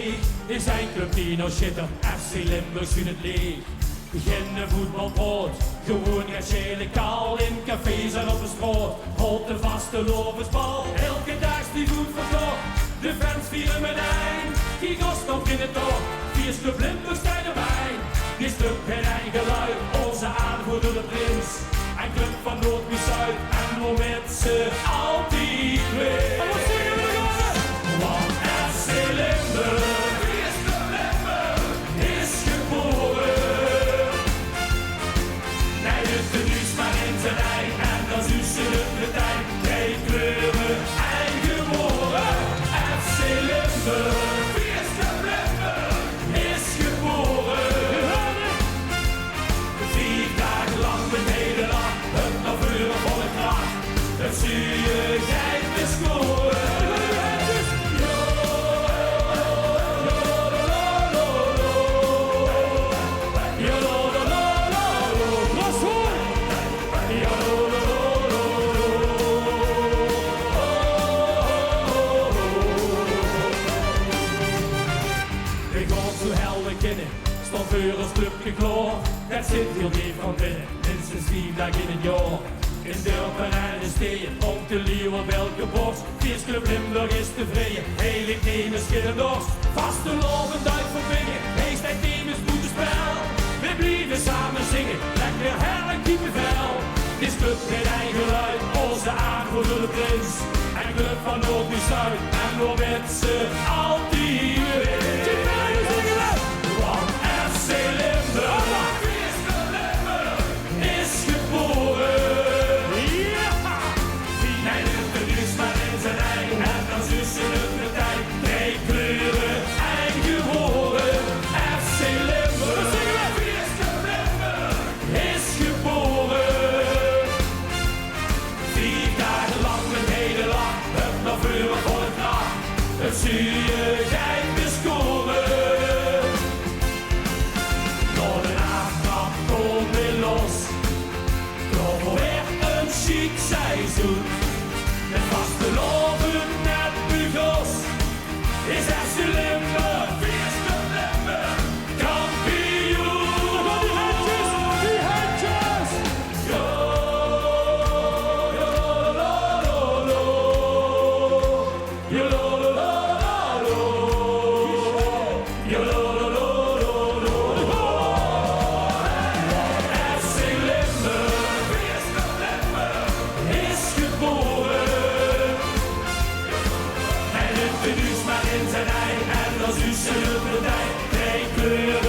leeg. Is zijn club die nou schittert, FC Limburg zien het leeg. Beginnen voetbalbrood, gewoon gaat schelen kaal. In cafés en op de stroot, holt de vastelovensbal. Elke dag is die goed verkocht, de fans vieren met eind. Die gast komt in het top, Fieést Club Limburg staat erbij. Die stuk geen eigen luid, onze aanvoerder de prins. Een club van Noord naar Zuid en we met ze altijd weer. En wat zingen we dan? Want FC Limburg, Fieést Club Limburg, is geboren. Hij heeft de nieuws maar in zijn ei en dan zussen het de tijd. Twee kleuren, eigen woorden. FC Limburg, Fieést Club Limburg, is geboren. 4 dagen lang met hele dag, het naar vuren vol het kracht. Het zie je, jij te scoren. Stond voor ons clubje klaar, dat zit heel diep van binnen, minstens 4 dagen in het jaar. In dorpen en in steden, om te lieven op elke borst. Fieést Club Limburg is tevreden, hele team is geen dorst. Vastelovend uit verbingen, heeft hij team is goed spel. We blijven samen zingen, lekker heerlijk kiepenvel. Dit is club geen eigen luid, onze aanvoerder de prins. En club van Noord naar Zuid, en we met ze altijd weer. Want FC Limburg, Fieést Club Limburg, is geboren. Hij doet de nieuws maar in zijn ei, en dan zussen het de tijd. 2 kleuren, eigen woorden. FC Limburg, Fieést Club Limburg, is geboren. 4 dagen lang met hele lach, het naar vuren voor het kracht. Het zie je, jij te scoren. Door de aftrap komt weer los. Door weer een chic seizoen. Met vastelovend net bugels. Is FC Limburg, Fieést Club Limburg, kampioen. Die handjes! Yo, yo, lo, lo, lo. Yo, lo, lo, lo, lo. Yo, lo, lo, lo, lo. FC Limburg, Fieést Club Limburg, is geboren. Hij doet de nieuws maar in zijn ei en dan zussen het de tijd. 2 kleuren.